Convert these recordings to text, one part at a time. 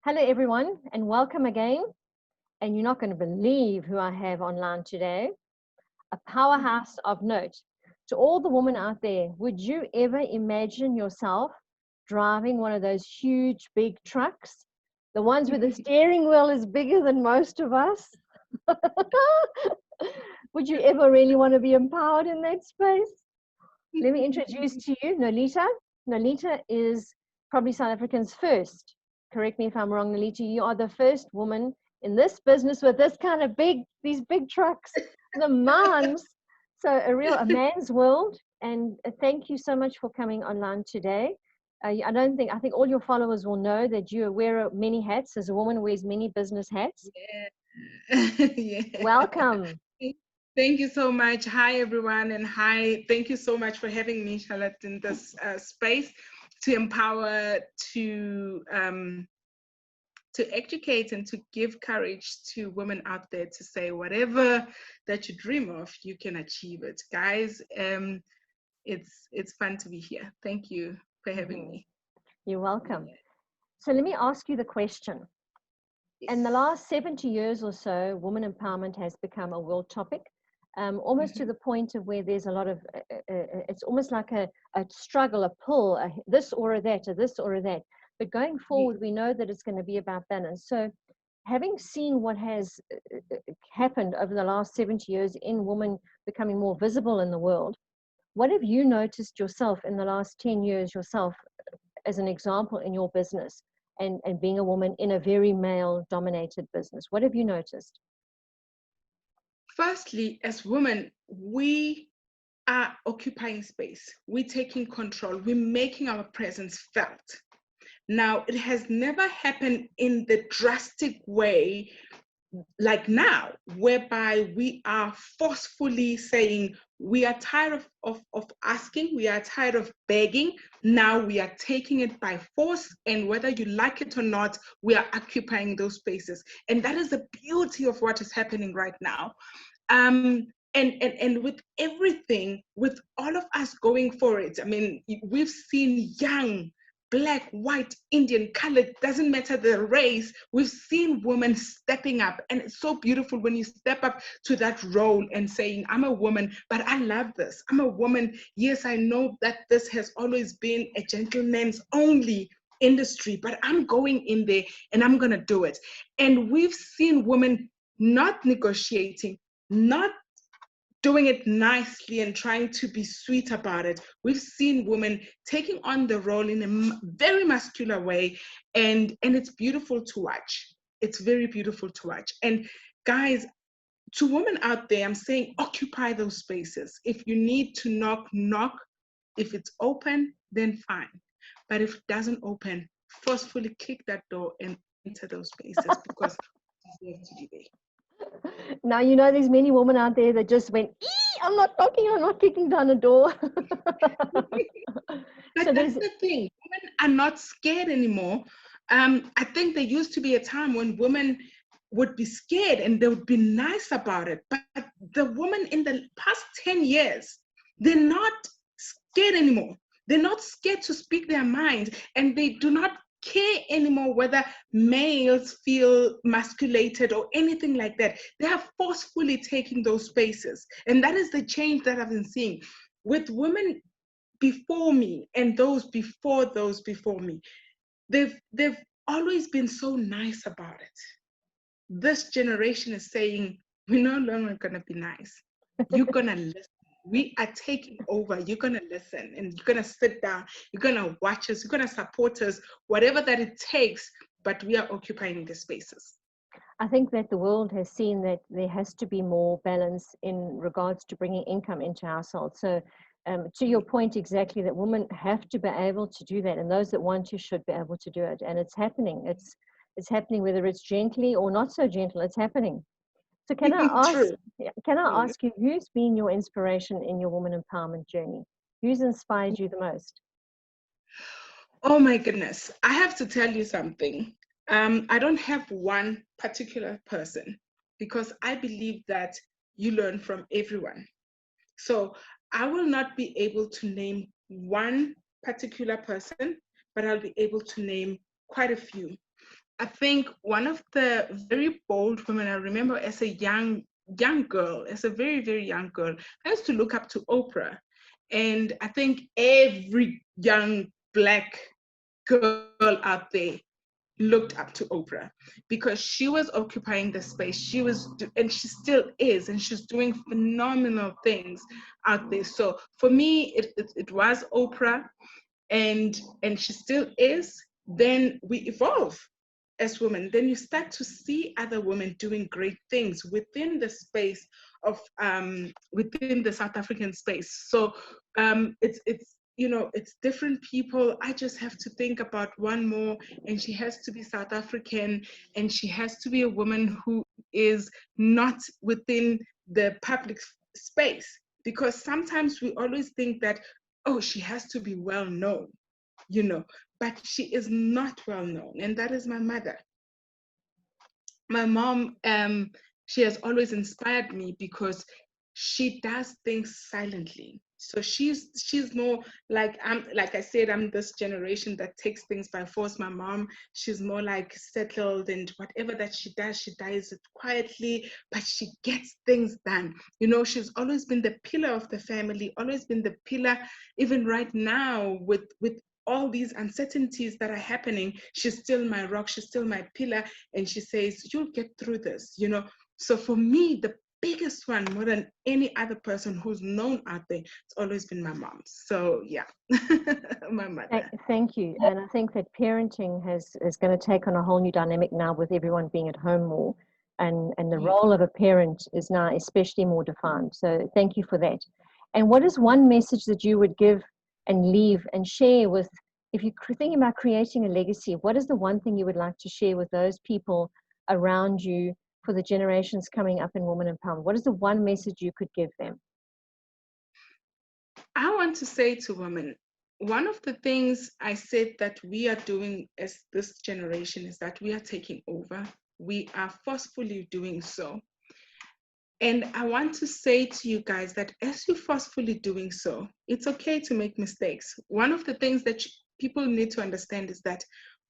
Hello, everyone, and welcome again. And you're not going to believe who I have online today, a powerhouse of note. To all the women out there, would you ever imagine yourself driving one of those huge, big trucks? The ones where the steering wheel is bigger than most of us? Would you ever really want to be empowered in that space? Let me introduce to you Nolitha. Nolitha is probably South Africa's first. Correct me if I'm wrong, Nolitha. You are the first woman in this business with this kind of these big trucks, the moms. So a man's world. And thank you so much for coming online today. I think all your followers will know that you wear many hats. As a woman wears many business hats. Yeah. Yeah. Welcome. Thank you so much. Hi, everyone. And hi, thank you so much for having me, Charlotte, in this space to empower, to educate, and to give courage to women out there to say whatever that you dream of, you can achieve it. Guys, it's fun to be here. Thank you for having Mhm. me. You're welcome. Yeah. So let me ask you the question. Yes. In the last 70 years or so, women empowerment has become a world topic, almost to Mhm. the point of where there's a lot of, it's almost like a struggle, a pull, this or a that, or this or a that. But going Yeah. forward, we know that it's going to be about balance. So, having seen what has happened over the last 70 years in women becoming more visible in the world, what have you noticed yourself in the last 10 years yourself as an example in your business and being a woman in a very male dominated business? What have you noticed? Firstly, as women, we are occupying space. We're taking control. We're making our presence felt. Now, it has never happened in the drastic way like now, whereby we are forcefully saying, we are tired of asking, we are tired of begging. Now we are taking it by force, and whether you like it or not, we are occupying those spaces. And that is the beauty of what is happening right now. And with everything, with all of us going for it, I mean, we've seen young, black, white, Indian, colored, doesn't matter the race, we've seen women stepping up. And it's so beautiful when you step up to that role and saying, I'm a woman, but I love this. I'm a woman. Yes, I know that this has always been a gentleman's only industry, but I'm going in there and I'm going to do it. And we've seen women not negotiating, not doing it nicely and trying to be sweet about it. We've seen women taking on the role in a very muscular way, and it's beautiful to watch. It's very beautiful to watch. And guys, to women out there, I'm saying occupy those spaces. If you need to knock, knock. If it's open, then fine. But if it doesn't open, forcefully kick that door and enter those spaces because you deserve to be there. Now, you know, there's many women out there that just went, I'm not knocking, I'm not kicking down a door. So But that's there's, the thing. Women are not scared anymore. I think there used to be a time when women would be scared and they would be nice about it. But the women in the past 10 years, they're not scared anymore. They're not scared to speak their mind, and they do not care anymore whether males feel masculated or anything like that. They are forcefully taking those spaces. And that is the change that I've been seeing with women before me and those before me. They've always been so nice about it. This generation is saying, we're no longer gonna be nice. You're gonna listen. We are taking over. You're gonna listen and you're gonna sit down, you're gonna watch us, you're gonna support us, whatever that it takes, but we are occupying the spaces. I think that the world has seen that there has to be more balance in regards to bringing income into households. So, to your point, exactly, that women have to be able to do that, and those that want to should be able to do it. And it's happening. It's happening whether it's gently or not so gentle. It's happening. So, True. can I Yeah. ask you, who's been your inspiration in your woman empowerment journey? Who's inspired you the most? Oh my goodness. I have to tell you something. I don't have one particular person because I believe that you learn from everyone. So I will not be able to name one particular person, but I'll be able to name quite a few. I think one of the very bold women I remember as a young girl, as a very, very young girl, I used to look up to Oprah. And I think every young Black girl out there looked up to Oprah because she was occupying the space. And she still is, and she's doing phenomenal things out there. So for me, it was Oprah, and she still is. Then we evolve as women. Then you start to see other women doing great things within the space of within the South African space. So it's it's different people. I just have to think about one more, and she has to be South African, and she has to be a woman who is not within the public space, because sometimes we always think that, oh, she has to be well known, but she is not well known, and that is my mother. My mom, she has always inspired me because she does things silently. So she's more like, like I said, I'm this generation that takes things by force. My mom, she's more like settled, and whatever that she does it quietly, but she gets things done. She's always been the pillar of the family, always been the pillar. Even right now, with all these uncertainties that are happening, she's still my rock, she's still my pillar, and she says, you'll get through this. So for me, the biggest one, more than any other person who's known out there, it's always been my mom. So yeah. My mother. Thank you. And I think that parenting is going to take on a whole new dynamic now with everyone being at home more. And the role of a parent is now especially more defined. So thank you for that. And what is one message that you would give and leave and share with, if you're thinking about creating a legacy, what is the one thing you would like to share with those people around you for the generations coming up in women empowerment? What is the one message you could give them? I want to say to women, one of the things I said that we are doing as this generation is that we are taking over. We are forcefully doing so. And I want to say to you guys that as you're forcefully doing so, it's okay to make mistakes. One of the things that people need to understand is that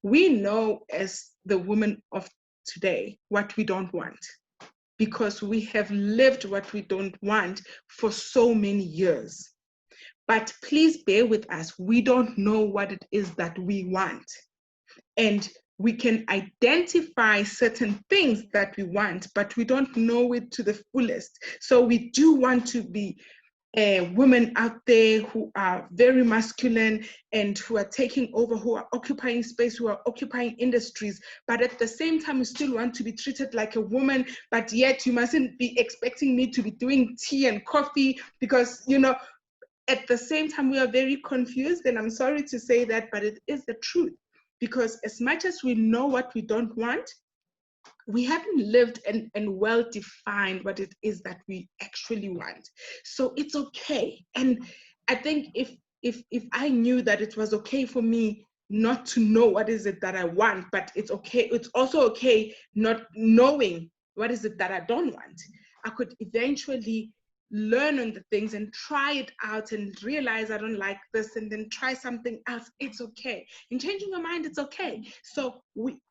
we know, as the women of today, what we don't want, because we have lived what we don't want for so many years. But please bear with us. We don't know what it is that we want. And we can identify certain things that we want, but we don't know it to the fullest. So we do want to be women out there who are very masculine and who are taking over, who are occupying space, who are occupying industries. But at the same time, we still want to be treated like a woman, but yet you mustn't be expecting me to be doing tea and coffee because, at the same time, we are very confused, and I'm sorry to say that, but it is the truth. Because as much as we know what we don't want, we haven't lived and well defined what it is that we actually want. So it's okay. And I think if I knew that it was okay for me not to know what is it that I want, but it's okay, it's also okay not knowing what is it that I don't want, I could eventually learn on the things and try it out and realize I don't like this and then try something else. It's okay. In changing your mind, it's okay. So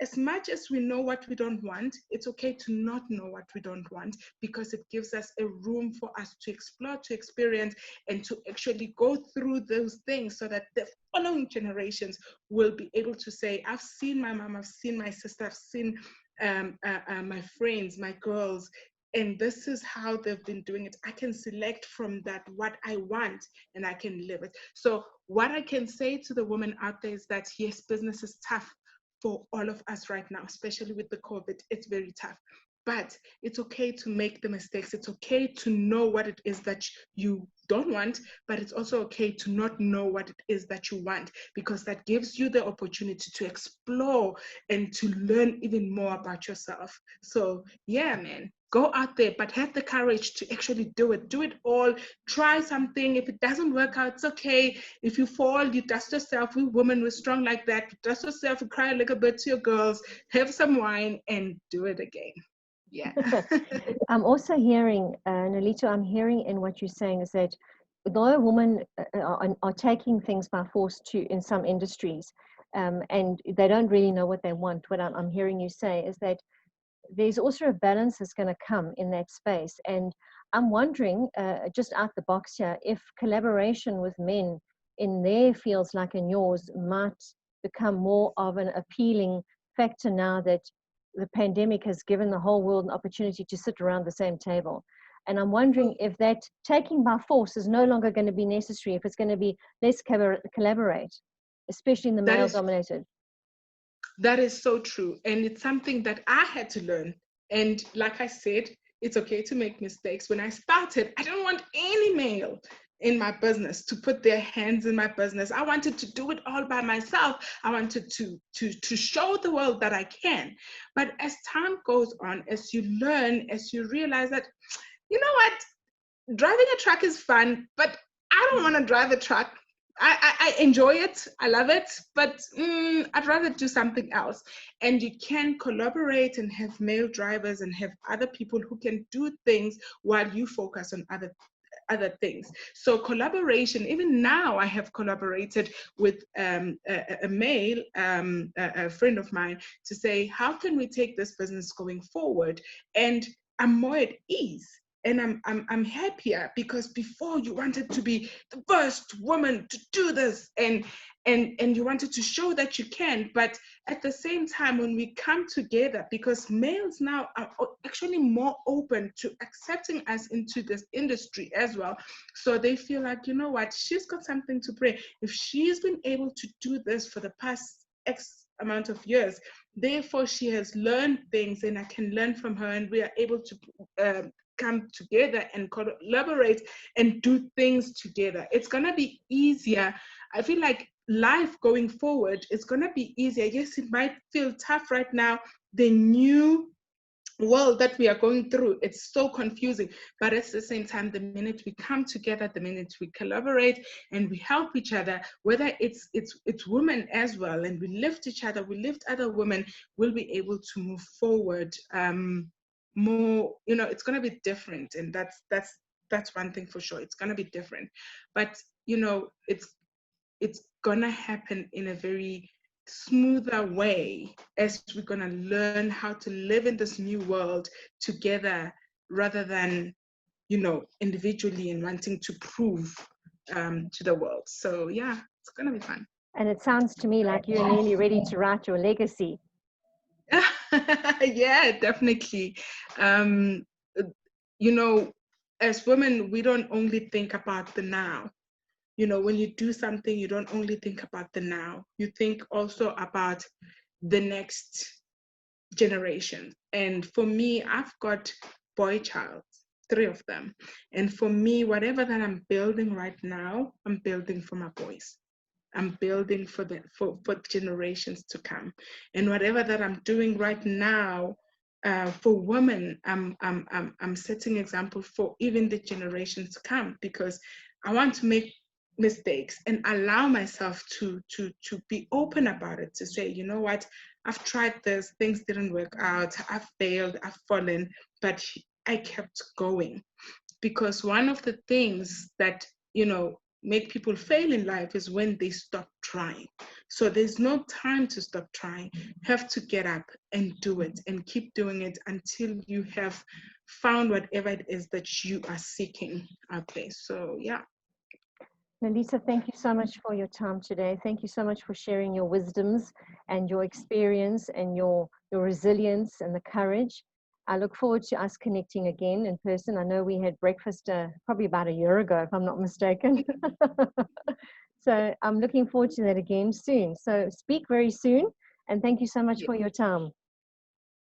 as much as we know what we don't want, it's okay to not know what we don't want, because it gives us a room for us to explore, to experience, and to actually go through those things so that the following generations will be able to say, I've seen my mom, I've seen my sister, I've seen my friends, my girls, and this is how they've been doing it. I can select from that what I want and I can live it. So what I can say to the women out there is that yes, business is tough for all of us right now, especially with the COVID. It's very tough. But it's okay to make the mistakes. It's okay to know what it is that you don't want, but it's also okay to not know what it is that you want, because that gives you the opportunity to explore and to learn even more about yourself. So yeah, man, go out there, but have the courage to actually do it. Do it all. Try something. If it doesn't work out, it's okay. If you fall, you dust yourself. We women, we're strong like that. You dust yourself, you cry a little bit to your girls, have some wine, and do it again. Yeah. I'm also hearing, Nolitha, I'm hearing in what you're saying is that though women are taking things by force in some industries, and they don't really know what they want. What I'm hearing you say is that there's also a balance that's going to come in that space. And I'm wondering, just out the box here, if collaboration with men in their fields like in yours might become more of an appealing factor now that the pandemic has given the whole world an opportunity to sit around the same table. And I'm wondering if that taking by force is no longer going to be necessary, if it's going to be less collaborate, especially in the male-dominated. That is so true. And it's something that I had to learn. And like I said, it's okay to make mistakes. When I started, I didn't want any male in my business to put their hands in my business. I wanted to do it all by myself. I wanted to show the world that I can. But as time goes on, as you learn, as you realize that, you know what, driving a truck is fun, but I don't want to drive a truck. I enjoy it, I love it, but I'd rather do something else. And you can collaborate and have male drivers and have other people who can do things while you focus on other things. So collaboration, even now I have collaborated with a male, a friend of mine, to say, how can we take this business going forward? And I'm more at ease. And I'm happier, because before you wanted to be the first woman to do this, and you wanted to show that you can. But at the same time, when we come together, because males now are actually more open to accepting us into this industry as well, so they feel like, you know what, she's got something to bring. If she's been able to do this for the past X amount of years, therefore she has learned things, and I can learn from her, and we are able to come together and collaborate and do things together. It's going to be easier. I feel like life going forward is going to be easier. Yes, it might feel tough right now. The new world that we are going through, it's so confusing, but at the same time, the minute we come together, the minute we collaborate and we help each other, whether it's women as well, and we lift each other, we lift other women, we'll be able to move forward more. It's going to be different, and that's one thing for sure. It's going to be different, but it's going to happen in a very smoother way, as we're going to learn how to live in this new world together, rather than individually and wanting to prove to the world. So yeah, it's going to be fun. And it sounds to me like you're nearly ready to write your legacy. Yeah, definitely. As women, we don't only think about the now. When you do something, you don't only think about the now. You think also about the next generation. And for me, I've got boy child, 3 of them. And for me, whatever that I'm building right now, I'm building for my boys. I'm building for generations to come. And whatever that I'm doing right now, for women, I'm setting example for even the generations to come, because I want to make mistakes and allow myself to be open about it, to say, you know what, I've tried this, things didn't work out, I've failed, I've fallen, but I kept going. Because one of the things that make people fail in life is when they stop trying. So there's no time to stop trying. You have to get up and do it, and keep doing it until you have found whatever it is that you are seeking out there. So yeah. Nolitha, thank you so much for your time today. Thank you so much for sharing your wisdoms and your experience and your resilience and the courage. I look forward to us connecting again in person. I know we had breakfast probably about a year ago, if I'm not mistaken. So I'm looking forward to that again soon. So speak very soon, and thank you so much for your time.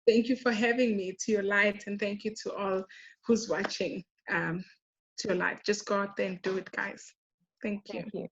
Thank you for having me, to your light, and thank you to all who's watching, to your light. Just go out there and do it, guys. Thank you. Thank you.